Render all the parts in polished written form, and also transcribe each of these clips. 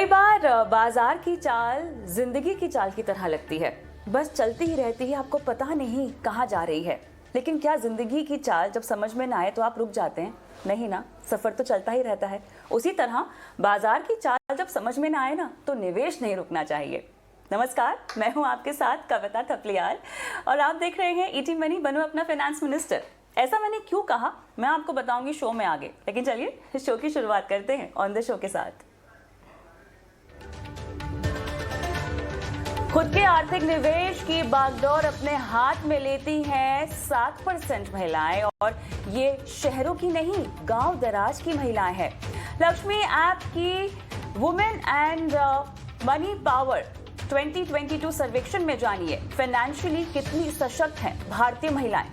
कई बार बाजार की चाल जिंदगी की चाल की तरह लगती है। बस चलती ही रहती है, आपको पता नहीं कहाँ जा रही है। लेकिन क्या जिंदगी की चाल जब समझ में ना आए तो आप रुक जाते हैं? नहीं ना, सफर तो चलता ही रहता है। उसी तरह बाजार की चाल जब समझ में ना आए ना तो निवेश नहीं रुकना चाहिए। नमस्कार, मैं हूं आपके साथ कविता थपलियाल और आप देख रहे हैं ईटी मनी, बनो अपना फाइनेंस मिनिस्टर। ऐसा मैंने क्यों कहा मैं आपको बताऊंगी शो में आगे, लेकिन चलिए इस शो की शुरुआत करते हैं ऑन द शो के साथ। खुद के आर्थिक निवेश की बागडोर अपने हाथ में लेती हैं 7% महिलाएं, और ये शहरों की नहीं गांव दराज की महिलाएं हैं। लक्ष्मी ऐप की वुमेन एंड मनी पावर 2022 सर्वेक्षण में जानिए फाइनेंशियली कितनी सशक्त हैं भारतीय महिलाएं।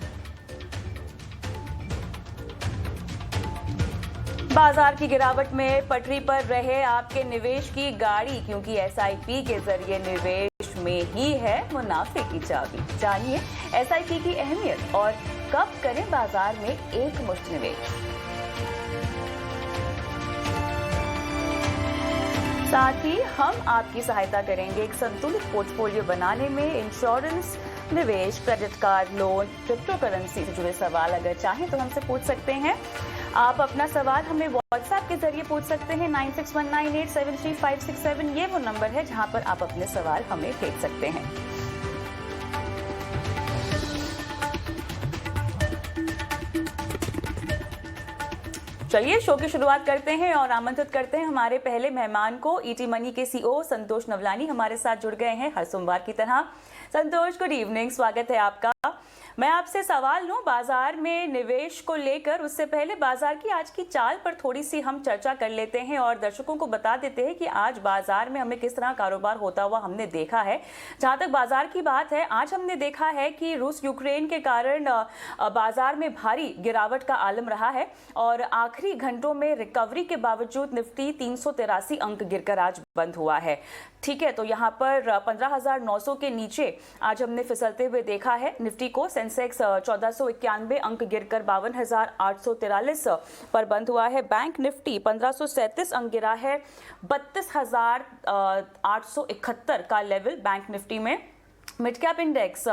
बाजार की गिरावट में पटरी पर रहे आपके निवेश की गाड़ी, क्योंकि एसआईपी के जरिए निवेश में ही है मुनाफे की चाबी। जानिए एसआईपी की अहमियत और कब करें बाजार में एक मुश्त निवेश। साथ ही हम आपकी सहायता करेंगे एक संतुलित पोर्टफोलियो बनाने में। इंश्योरेंस, निवेश, credit card, loan, crypto currency से जुड़े सवाल अगर चाहें तो हमसे पूछ सकते हैं। आप अपना सवाल हमें व्हाट्सएप के जरिए पूछ सकते हैं। 9619873567 ये वो नंबर है जहां पर आप अपने सवाल हमें भेज सकते हैं। चलिए शो की शुरुआत करते हैं और आमंत्रित करते हैं हमारे पहले मेहमान को। ईटी मनी के सीईओ संतोष नवलानी हमारे साथ जुड़ गए हैं हर सोमवार की तरह। संतोष, गुड इवनिंग, स्वागत है आपका। मैं आपसे सवाल लूं बाजार में निवेश को लेकर, उससे पहले बाजार की आज की चाल पर थोड़ी सी हम चर्चा कर लेते हैं और दर्शकों को बता देते हैं कि आज बाजार में हमें किस तरह कारोबार होता हुआ हमने देखा है। जहां तक बाजार की बात है, आज हमने देखा है कि रूस यूक्रेन के कारण बाजार में भारी गिरावट का आलम रहा है और आखिरी घंटों में रिकवरी के बावजूद निफ्टी 383 अंक गिरकर आज बंद हुआ है। ठीक है, तो यहाँ पर 15,900 के नीचे आज हमने फिसलते हुए देखा है निफ्टी को। सेंसेक्स 1491 अंक गिरकर 52,843 पर बंद हुआ है। बैंक निफ्टी 1537 अंक गिरा है, 32,871 का लेवल बैंक निफ्टी में। मिड कैप इंडेक्स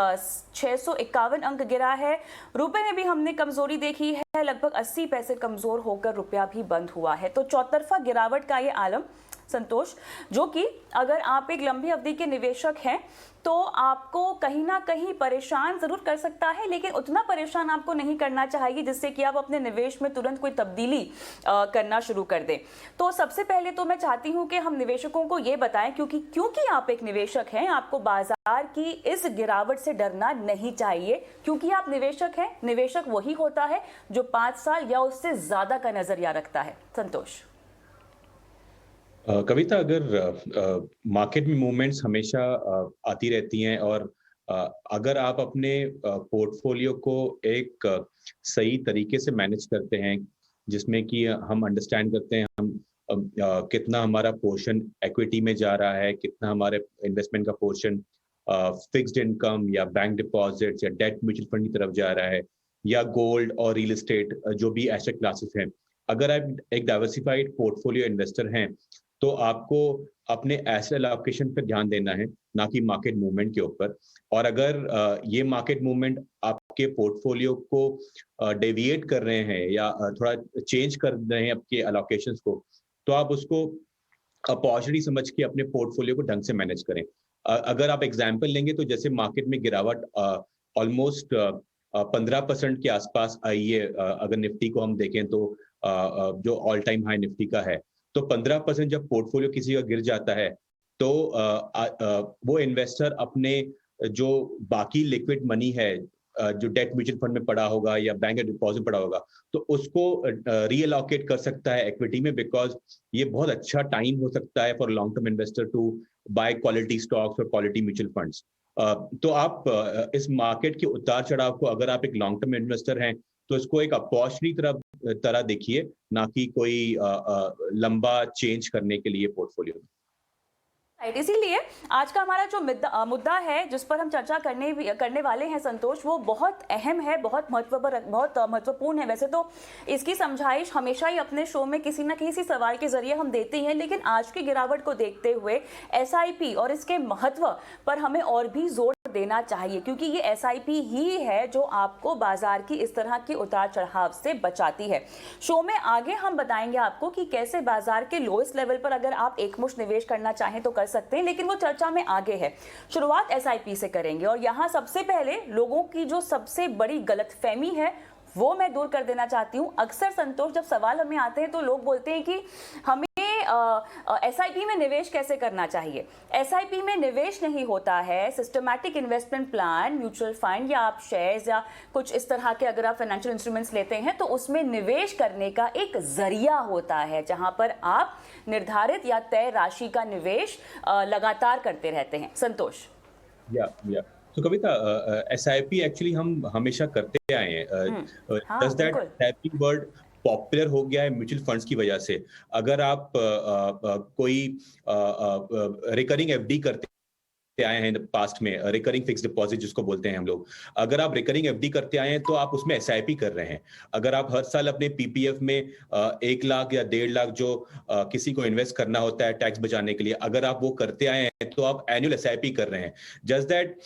651 अंक गिरा है। रुपए में भी हमने कमजोरी देखी है, लगभग 80 पैसे कमजोर होकर रुपया भी बंद हुआ है। तो चौतरफा गिरावट का ये आलम संतोष, जो कि अगर आप एक लंबी अवधि के निवेशक हैं तो आपको कहीं ना कहीं परेशान जरूर कर सकता है, लेकिन उतना परेशान आपको नहीं करना चाहिए जिससे कि आप अपने निवेश में तुरंत कोई तब्दीली करना शुरू कर दें। तो सबसे पहले तो मैं चाहती हूं कि हम निवेशकों को ये बताएं, क्योंकि आप एक निवेशक हैं, आपको बाजार की इस गिरावट से डरना नहीं चाहिए, क्योंकि आप निवेशक हैं। निवेशक वही होता है जो 5 साल या उससे ज्यादा का नजरिया रखता है। संतोष। कविता, अगर मार्केट में मूवमेंट्स हमेशा आती रहती हैं और अगर आप अपने पोर्टफोलियो को एक सही तरीके से मैनेज करते हैं, जिसमें कि हम अंडरस्टैंड करते हैं हम कितना हमारा पोर्शन इक्विटी में जा रहा है, कितना हमारे इन्वेस्टमेंट का पोर्शन फिक्स्ड इनकम या बैंक डिपॉजिट्स या डेट म्यूचुअल फंड की तरफ जा रहा है, या गोल्ड और रियल एस्टेट जो भी एसेट क्लासेस हैं। अगर आप एक डाइवर्सिफाइड पोर्टफोलियो इन्वेस्टर हैं तो आपको अपने एसेट एलोकेशन पर ध्यान देना है, ना कि मार्केट मूवमेंट के ऊपर। और अगर ये मार्केट मूवमेंट आपके पोर्टफोलियो को डेविएट कर रहे हैं या थोड़ा चेंज कर रहे हैं आपके एलोकेशंस को, तो आप उसको अपॉर्चुनिटी समझ के अपने पोर्टफोलियो को ढंग से मैनेज करें। अगर आप एग्जाम्पल लेंगे तो जैसे मार्केट में गिरावट ऑलमोस्ट 15% के आसपास आई है। अगर निफ्टी को हम देखें तो जो ऑल टाइम हाई निफ्टी का है, तो 15% जब पोर्टफोलियो किसी का गिर जाता है तो वो इन्वेस्टर अपने जो बाकी लिक्विड मनी है, जो डेट म्यूचुअल फंड में पड़ा होगा या बैंक डिपॉजिट पड़ा होगा, तो उसको रीअलोकेट कर सकता है इक्विटी में, बिकॉज ये बहुत अच्छा टाइम हो सकता है for long term investor to buy quality stocks और क्वालिटी म्यूचुअल फंड्स। तो आप इस मार्केट के उतार चढ़ाव को, अगर आप एक लॉन्ग टर्म इन्वेस्टर हैं, तो इसको एक अपॉर्चुनिटी तरह देखिए, ना कि कोई लंबा चेंज करने के लिए पोर्टफोलियो। राइट, इसीलिए आज का हमारा जो मुद्दा है जिस पर हम चर्चा करने वाले हैं संतोष, वो बहुत अहम है, बहुत महत्वपूर्ण है। वैसे तो इसकी समझाइश हमेशा ही अपने शो में किसी न किसी सवाल के जरिए हम देते हैं, लेकिन आज की गिरावट को देखते हुए एसआईपी और इसके महत्व पर हमें और भी जोर देना चाहिए, क्योंकि ये एसआईपी ही है जो आपको बाजार की इस तरह की उतार चढ़ाव से बचाती है। शो में आगे हम बताएंगे आपको कि कैसे बाजार के लोएस्ट लेवल पर अगर आप एकमुश्त निवेश करना चाहें तो कर सकते हैं, लेकिन वो चर्चा में आगे है। शुरुआत एसआईपी से करेंगे और यहाँ सबसे पहले लोगों की जो सबसे बड़ी गलतफहमी है वो मैं दूर कर देना चाहती हूँ। अक्सर संतोष, जब सवाल हमें आते हैं तो लोग बोलते हैं कि हमें एसआईपी में निवेश कैसे करना चाहिए। एसआईपी में निवेश नहीं होता है, systematic investment plan, mutual fund या आप शेयर्स या कुछ इस तरह के अगर आप फाइनेंशियल इंस्ट्रूमेंट्स लेते हैं तो उसमें निवेश करने का एक जरिया होता है, जहां पर आप निर्धारित या तय राशि का निवेश लगातार करते रहते हैं। संतोष। या तो कविता, एसआईपी एक्चुअली हम हमेशा करते आए हैं। हाँ, डज दैट बिल्कुल। एसआईपी वर्ड पॉपुलर हो गया है म्यूचुअल फंड्स की वजह से? अगर आप कोई रिकरिंग एफडी करते आए हैं पास्ट में, रिकरिंग फिक्स डिपॉजिट जिसको बोलते हैं हम लोग, अगर आप रिकरिंग एफडी करते आए हैं तो आप उसमें एसआईपी कर रहे हैं। अगर आप हर साल अपने पीपीएफ में 1 लाख या 1.5 लाख जो किसी को इन्वेस्ट करना होता है टैक्स बचाने के लिए, अगर आप वो करते आए हैं तो आप एनुअल एसआईपी कर रहे हैं। जस्ट दैट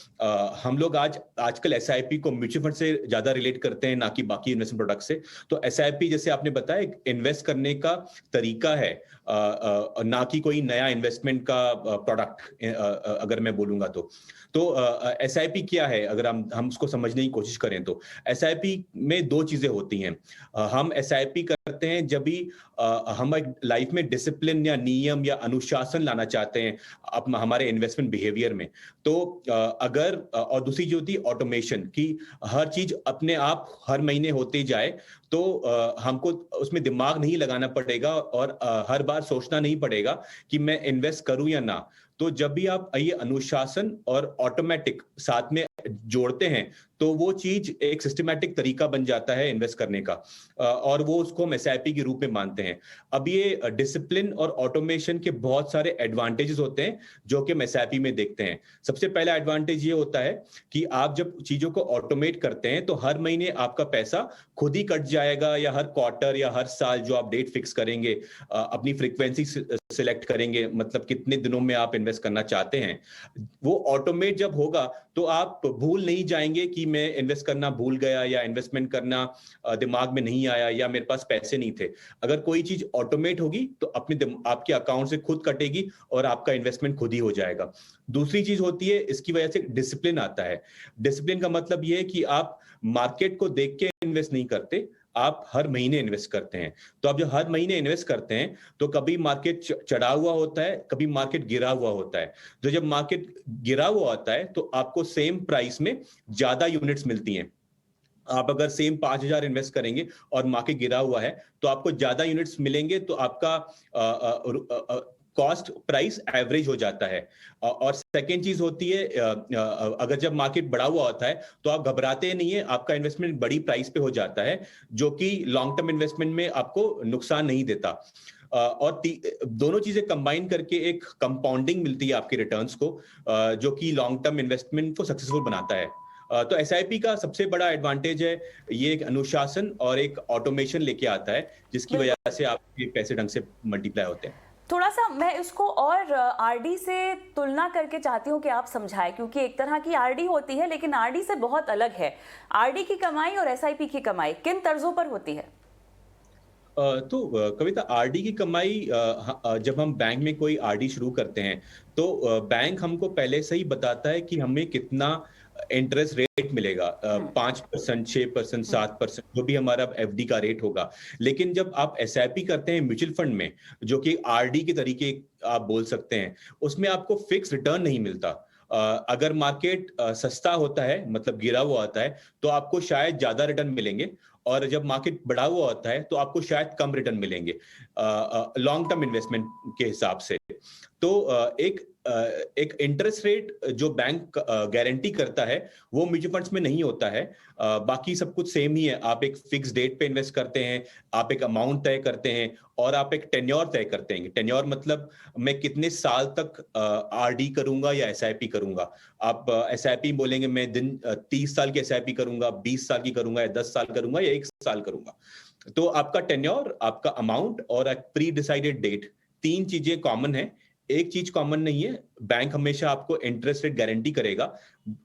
हम लोग आजकल एसआईपी को म्यूचुअल फंड से ज्यादा रिलेट करते हैं, ना कि बाकी इन्वेस्टमेंट प्रोडक्ट से। तो एसआईपी, जैसे आपने बताया, इन्वेस्ट करने का तरीका है, ना कि कोई नया इन्वेस्टमेंट का प्रोडक्ट, अगर मैं बोलूंगा तो एसआईपी क्या है अगर हम उसको समझने की कोशिश करें तो एसआईपी में 2 चीजें होती हैं। हम एसआईपी करते हैं जब भी हम लाइफ में डिसिप्लिन या नियम या अनुशासन लाना चाहते हैं हमारे इन्वेस्टमेंट बिहेवियर में। तो अगर और दूसरी जो होती है ऑटोमेशन, की हर चीज अपने आप हर महीने होते जाए, तो हमको उसमें दिमाग नहीं लगाना पड़ेगा और हर बार सोचना नहीं पड़ेगा कि मैं इन्वेस्ट करूं या ना। तो जब भी आप ये अनुशासन और ऑटोमेटिक साथ में जोड़ते हैं तो वो चीज एक सिस्टमैटिक तरीका बन जाता है इन्वेस्ट करने का, और वो उसको हम एसआईपी के रूप में मानते हैं। अब ये डिसिप्लिन और ऑटोमेशन के बहुत सारे एडवांटेजेस होते हैं जो कि हम एसआईपी में देखते हैं। सबसे पहला एडवांटेज ये होता है कि आप जब चीजों को ऑटोमेट करते हैं तो हर महीने आपका पैसा खुद ही कट जाएगा, या हर क्वार्टर या हर साल जो आप डेट फिक्स करेंगे, अपनी फ्रीक्वेंसी सिलेक्ट करेंगे, मतलब कितने दिनों में आप इन्वेस्ट करना चाहते हैं, वो ऑटोमेट जब होगा तो आप भूल नहीं जाएंगे कि मैं इन्वेस्ट करना भूल गया, या इन्वेस्टमेंट करना दिमाग में नहीं आया, या मेरे पास पैसे नहीं थे। अगर कोई चीज ऑटोमेट होगी तो आपके अकाउंट से खुद कटेगी और आपका इन्वेस्टमेंट खुद ही हो जाएगा। दूसरी चीज होती है, इसकी वजह से डिसिप्लिन आता है। डिसिप्लिन का मतलब यह है कि आप मार्केट को देख के इन्वेस्ट नहीं करते, आप हर महीने इन्वेस्ट करते हैं। तो आप जब हर महीने इन्वेस्ट करते हैं तो कभी मार्केट चढ़ा हुआ होता है, कभी मार्केट गिरा हुआ होता है। तो जब मार्केट गिरा हुआ होता है तो आपको सेम प्राइस में ज्यादा यूनिट्स मिलती हैं। आप अगर सेम 5,000 इन्वेस्ट करेंगे और मार्केट गिरा हुआ है तो आपको ज्यादा यूनिट्स मिलेंगे, तो आपका कॉस्ट प्राइस एवरेज हो जाता है। और सेकेंड चीज होती है, अगर जब मार्केट बढ़ा हुआ होता है तो आप घबराते नहीं है, आपका इन्वेस्टमेंट बड़ी प्राइस पे हो जाता है, जो कि लॉन्ग टर्म इन्वेस्टमेंट में आपको नुकसान नहीं देता। और दोनों चीजें कंबाइन करके एक कंपाउंडिंग मिलती है आपके रिटर्न्स को, जो कि लॉन्ग टर्म इन्वेस्टमेंट को सक्सेसफुल बनाता है। तो एसआईपी का सबसे बड़ा एडवांटेज है ये एक अनुशासन और एक ऑटोमेशन लेके आता है, जिसकी वजह से आपके पैसे ढंग से मल्टीप्लाई होते हैं। थोड़ा सा मैं इसको और आरडी से तुलना करके चाहती हूँ कि आप समझाएं, क्योंकि एक तरह की आरडी होती है लेकिन आरडी से बहुत अलग है। आरडी की कमाई और एसआईपी की कमाई किन तर्जों पर होती है? तो कविता, आरडी की कमाई, जब हम बैंक में कोई आरडी शुरू करते हैं तो बैंक हमको पहले से ही बताता है कि हमें कितना इंटरेस्ट रेट मिलेगा, 5%, 6%, 7%, जो भी हमारा एफडी का रेट होगा। लेकिन जब आप एसआईपी करते हैं म्यूचुअल फंड में, जो कि आरडी के तरीके आप बोल सकते हैं, उसमें आपको फिक्स रिटर्न नहीं मिलता। अगर मार्केट सस्ता होता है, मतलब गिरा हुआ होता है, तो आपको शायद ज्यादा रिटर्न मिलेंगे, और जब मार्केट बढ़ा हुआ होता है तो आपको शायद कम रिटर्न मिलेंगे लॉन्ग टर्म इन्वेस्टमेंट के हिसाब से। तो एक इंटरेस्ट रेट जो बैंक गारंटी करता है वो म्यूचुअल फंड्स में नहीं होता है। बाकी सब कुछ सेम ही है। आप एक फिक्स डेट पे इन्वेस्ट करते हैं, आप एक अमाउंट तय करते हैं और आप एक टेन्योर तय करते हैं। टेन्योर मतलब मैं कितने साल तक आरडी करूंगा या एसआईपी करूंगा। आप एसआईपी बोलेंगे मैं 30 साल की एसआईपी करूंगा, 20 साल की करूंगा या 10 साल करूंगा या 1 साल करूंगा। तो आपका टेन्योर, आपका अमाउंट और एक प्री डिसाइडेड डेट, 3 चीजें कॉमन है। एक चीज कॉमन नहीं है, बैंक हमेशा आपको इंटरेस्ट रेट गारंटी करेगा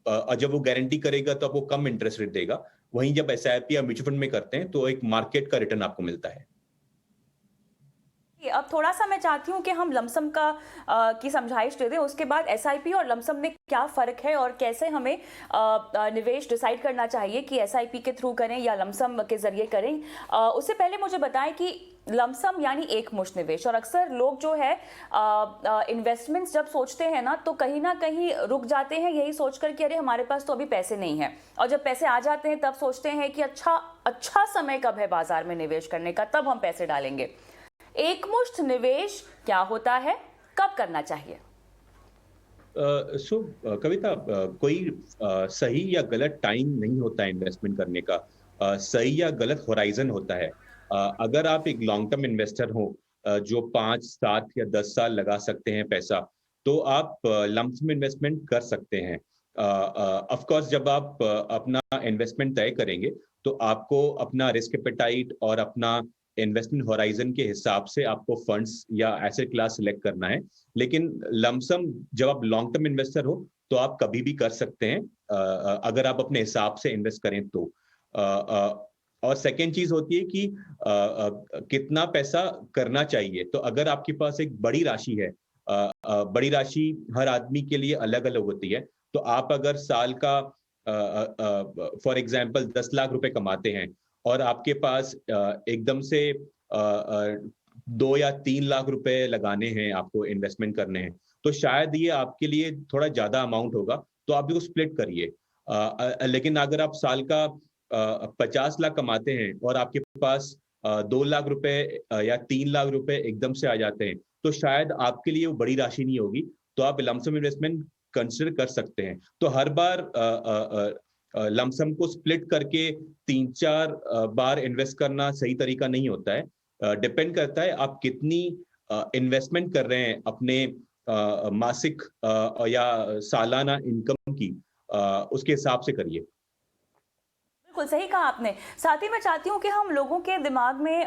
और जब वो गारंटी करेगा तो आपको कम इंटरेस्ट रेट देगा। वहीं जब एसआईपी या म्यूचुअल फंड में करते हैं तो एक मार्केट का रिटर्न आपको मिलता है। अब थोड़ा सा मैं चाहती हूँ कि हम लमसम का की समझाइश दे दें, उसके बाद एसआईपी और लमसम में क्या फ़र्क है और कैसे हमें निवेश डिसाइड करना चाहिए कि एसआईपी के थ्रू करें या लमसम के ज़रिए करें। उससे पहले मुझे बताएं कि लमसम यानी एक मुश्त निवेश, और अक्सर लोग जो है इन्वेस्टमेंट्स जब सोचते हैं ना तो कहीं ना कहीं रुक जाते हैं यही सोचकर कि अरे हमारे पास तो अभी पैसे नहीं हैं, और जब पैसे आ जाते हैं तब सोचते हैं कि अच्छा समय कब है बाजार में निवेश करने का, तब हम पैसे डालेंगे। एकमुश्त निवेश क्या होता है, कब करना चाहिए? कविता, कोई सही या गलत टाइम नहीं होता है इन्वेस्टमेंट करने का। सही या गलत होराइजन होता है। अगर आप एक लॉन्ग टर्म इन्वेस्टर हो जो 5, 7 या 10 साल लगा सकते हैं पैसा, तो आप लमसम इन्वेस्टमेंट कर सकते हैं। ऑफ कोर्स जब आप अपना इन्वेस्टमेंट तय करेंगे तो आपको अपना रिस्क एपेटाइट और अपना इन्वेस्टमेंट होराइजन के हिसाब से आपको फंड्स या एसेट क्लास सिलेक्ट करना है। लेकिन लमसम जब आप लॉन्ग टर्म इन्वेस्टर हो तो आप कभी भी कर सकते हैं, अगर आप अपने हिसाब से इन्वेस्ट करें तो। और सेकेंड चीज होती है कि कितना पैसा करना चाहिए। तो अगर आपके पास एक बड़ी राशि है, बड़ी राशि हर आदमी के लिए अलग अलग होती है। तो आप अगर साल का फॉर एग्जाम्पल 10 लाख रुपए कमाते हैं और आपके पास एकदम से 2 या 3 लाख रुपए लगाने हैं, आपको इन्वेस्टमेंट करने हैं, तो शायद ये आपके लिए थोड़ा ज्यादा अमाउंट होगा, तो आप इसको स्प्लिट करिए। लेकिन अगर आप साल का 50 लाख कमाते हैं और आपके पास 2 लाख रुपए या 3 लाख रुपए एकदम से आ जाते हैं, तो शायद आपके लिए वो बड़ी राशि नहीं होगी, तो आप लमसम इन्वेस्टमेंट कंसिडर कर सकते हैं। तो हर बार लमसम को स्प्लिट करके 3-4 बार इन्वेस्ट करना सही तरीका नहीं होता है। डिपेंड करता है आप कितनी इन्वेस्टमेंट कर रहे हैं अपने मासिक या सालाना इनकम की, उसके हिसाब से करिए। बिल्कुल सही कहा आपने। साथ ही मैं चाहती हूँ कि हम लोगों के दिमाग में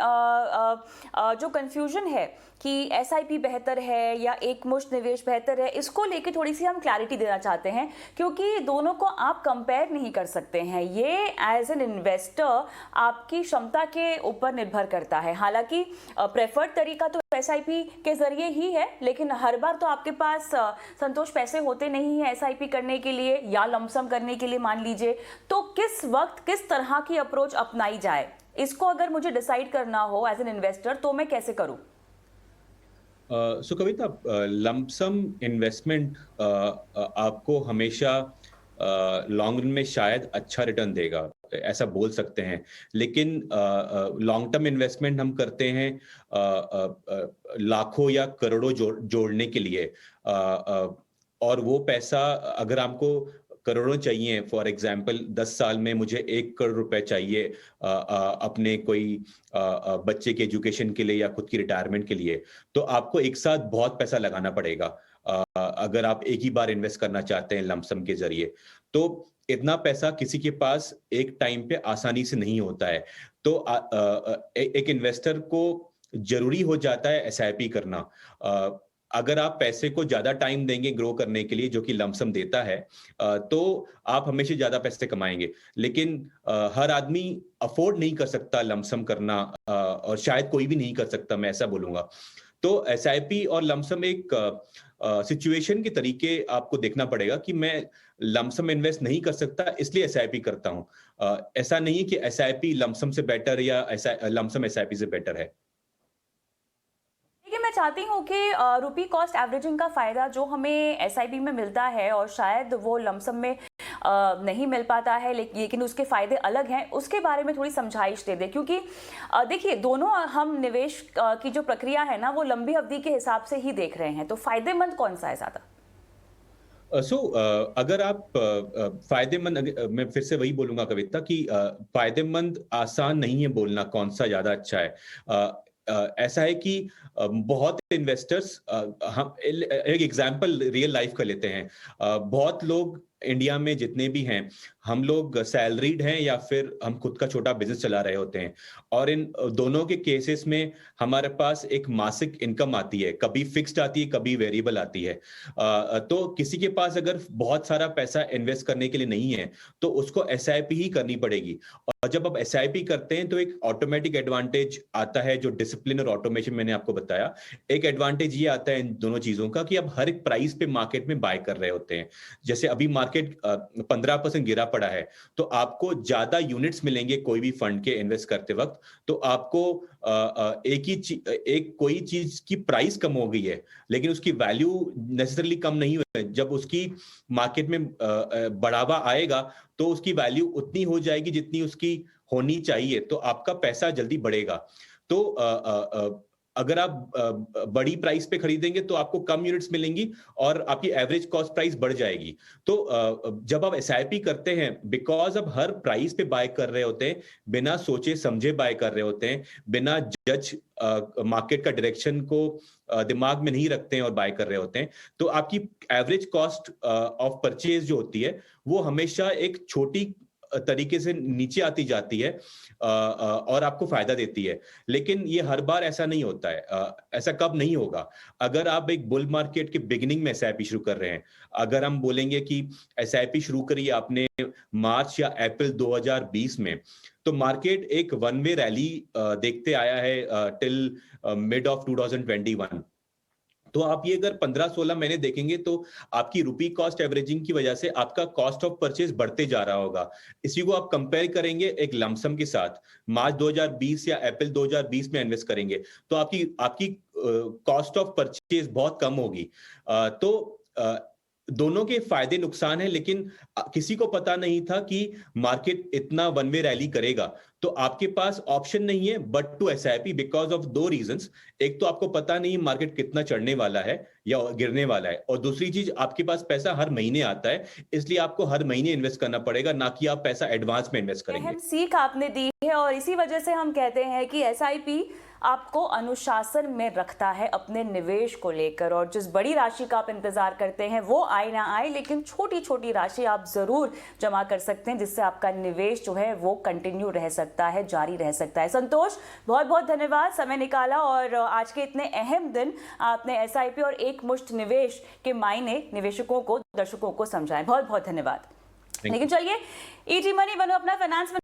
जो कंफ्यूजन है कि एसआईपी बेहतर है या एकमुश्त निवेश बेहतर है, इसको लेके थोड़ी सी हम क्लैरिटी देना चाहते हैं, क्योंकि दोनों को आप कंपेयर नहीं कर सकते हैं। ये एज एन इन्वेस्टर आपकी क्षमता के ऊपर निर्भर करता है। हालांकि प्रेफर्ड तरीका तो एसआईपी के जरिए ही है, लेकिन हर बार तो आपके पास संतोष पैसे होते नहीं है एसआईपी करने के लिए या लमसम करने के लिए मान लीजिए। तो किस वक्त किस तरह की अप्रोच अपनाई जाए, इसको अगर मुझे डिसाइड करना हो एज एन इन्वेस्टर तो मैं कैसे करूं? कविता, लमसम इन्वेस्टमेंट आपको हमेशा लॉन्ग रन में शायद अच्छा रिटर्न देगा, ऐसा बोल सकते हैं। लेकिन लॉन्ग टर्म इन्वेस्टमेंट हम करते हैं लाखों या करोड़ों जोड़ने के लिए, और वो पैसा अगर आपको करोड़ों चाहिए, फॉर एग्जाम्पल 10 साल में मुझे 1 करोड़ रुपए चाहिए अपने कोई बच्चे के एजुकेशन के लिए या खुद की रिटायरमेंट के लिए, तो आपको एक साथ बहुत पैसा लगाना पड़ेगा। अगर आप एक ही बार इन्वेस्ट करना चाहते हैं लमसम के जरिए, तो इतना पैसा किसी के पास एक टाइम पे आसानी से नहीं होता है। तो एक इन्वेस्टर को जरूरी हो जाता है एसआईपी करना। अगर आप पैसे को ज्यादा टाइम देंगे ग्रो करने के लिए, जो कि लमसम देता है, तो आप हमेशा ज्यादा पैसे कमाएंगे। लेकिन हर आदमी अफोर्ड नहीं कर सकता लमसम करना, और शायद कोई भी नहीं कर सकता, मैं ऐसा बोलूंगा। तो एसआईपी और लमसम एक सिचुएशन के तरीके आपको देखना पड़ेगा कि मैं लमसम इन्वेस्ट नहीं कर सकता इसलिए एसआईपी करता हूं। ऐसा नहीं है कि एसआईपी लमसम से बेटर या लमसम एसआईपी से बेटर है। देखिए, मैं चाहती हूँ कि रुपी कॉस्ट एवरेजिंग का फायदा जो हमें एसआईपी में मिलता है और शायद वो लमसम में नहीं मिल पाता है, लेकिन उसके फायदे अलग हैं, उसके बारे में थोड़ी समझाइश दे दें। क्योंकि देखिए, दोनों हम निवेश की जो प्रक्रिया है ना, वो लंबी अवधि के हिसाब से ही देख रहे हैं, तो फायदेमंद कौन सा है ज्यादा? अगर आप फायदेमंद, मैं फिर से वही बोलूंगा कविता कि फायदेमंद आसान नहीं है बोलना कौन सा ज्यादा अच्छा है। ऐसा है कि बहुत इन्वेस्टर्स, हम एक एग्जांपल रियल लाइफ का लेते हैं। बहुत लोग इंडिया में जितने भी हैं, हम लोग सैलरीड हैं या फिर हम खुद का छोटा बिजनेस चला रहे होते हैं, और इन दोनों के केसेस में हमारे पास एक मासिक इनकम आती है, कभी फिक्स्ड आती है, कभी वेरिएबल आती है। तो किसी के पास अगर बहुत सारा पैसा इन्वेस्ट करने के लिए नहीं है, तो उसको एसआईपी ही करनी पड़ेगी। और जब आप एसआईपी करते हैं तो एक ऑटोमेटिक एडवांटेज आता है, जो डिसिप्लिन और ऑटोमेशन मैंने आपको बताया। एक एडवांटेज ये आता है इन दोनों चीजों का कि आप हर एक प्राइस पे मार्केट में बाय कर रहे होते हैं। जैसे अभी मार्केट 15% गिरा पड़ा है, तो आपको ज्यादा यूनिट्स मिलेंगे कोई भी फंड के इन्वेस्ट करते वक्त। तो आपको एक कोई चीज की प्राइस कम हो गई है, लेकिन उसकी वैल्यू नेसेसरली कम नहीं हुई है। जब उसकी मार्केट में बढ़ावा आएगा, तो उसकी वैल्यू उतनी हो जाएगी जितनी उसकी होनी चाहिए, तो आपका पैसा जल्दी बढ़ेगा। तो अगर आप बड़ी प्राइस पे खरीदेंगे तो आपको कम यूनिट्स मिलेंगी और आपकी एवरेज कॉस्ट प्राइस बढ़ जाएगी। तो जब आप एसआईपी करते हैं, बिकॉज आप हर प्राइस पे बाय कर रहे होते हैं, बिना सोचे समझे बाय कर रहे होते हैं, बिना जज मार्केट का डायरेक्शन को दिमाग में नहीं रखते हैं और बाय कर रहे होते हैं, तो आपकी एवरेज कॉस्ट ऑफ परचेज जो होती है, वो हमेशा एक छोटी तरीके से नीचे आती जाती है और आपको फायदा देती है। लेकिन ये हर बार ऐसा नहीं होता है। ऐसा कब नहीं होगा? अगर आप एक बुल मार्केट के बिगिनिंग में एसआईपी शुरू कर रहे हैं, अगर हम बोलेंगे कि एसआईपी शुरू करिए आपने मार्च या अप्रैल 2020 में, तो मार्केट एक वन वे रैली देखते आया है टिल मिड ऑफ 2021। तो आप ये अगर 15-16 महीने देखेंगे, तो आपकी रुपी कॉस्ट एवरेजिंग की वजह से आपका कॉस्ट ऑफ परचेज बढ़ते जा रहा होगा। इसी को आप कंपेयर करेंगे एक लमसम के साथ, मार्च 2020 या अप्रैल 2020 में इन्वेस्ट करेंगे, तो आपकी कॉस्ट ऑफ परचेज बहुत कम होगी। तो दोनों के फायदे नुकसान हैं, लेकिन किसी को पता नहीं था कि मार्केट इतना वन वे रैली करेगा। तो आपके पास ऑप्शन नहीं है but to SIP, because of दो रीजंस। एक तो आपको पता नहीं मार्केट कितना चढ़ने वाला है या गिरने वाला है, और दूसरी चीज, आपके पास पैसा हर महीने आता है, इसलिए आपको हर महीने इन्वेस्ट करना पड़ेगा, ना कि आप पैसा एडवांस में इन्वेस्ट करेंगे। अहम सीख आपने दी है, और इसी वजह से हम कहते हैं कि एसआईपी आपको अनुशासन में रखता है अपने निवेश को लेकर। और जिस बड़ी राशि का आप इंतजार करते हैं वो आए ना आए, लेकिन छोटी छोटी राशि आप जरूर जमा कर सकते हैं, जिससे आपका निवेश जो है वो कंटिन्यू रह सकता है, जारी रह सकता है। संतोष, बहुत बहुत धन्यवाद, समय निकाला और आज के इतने अहम दिन आपने एसआईपी और एक मुश्त निवेश के मायने निवेशकों को, दर्शकों को समझाए। बहुत बहुत धन्यवाद। लेकिन चलिए, ईटी मनी बनो अपना फाइनेंस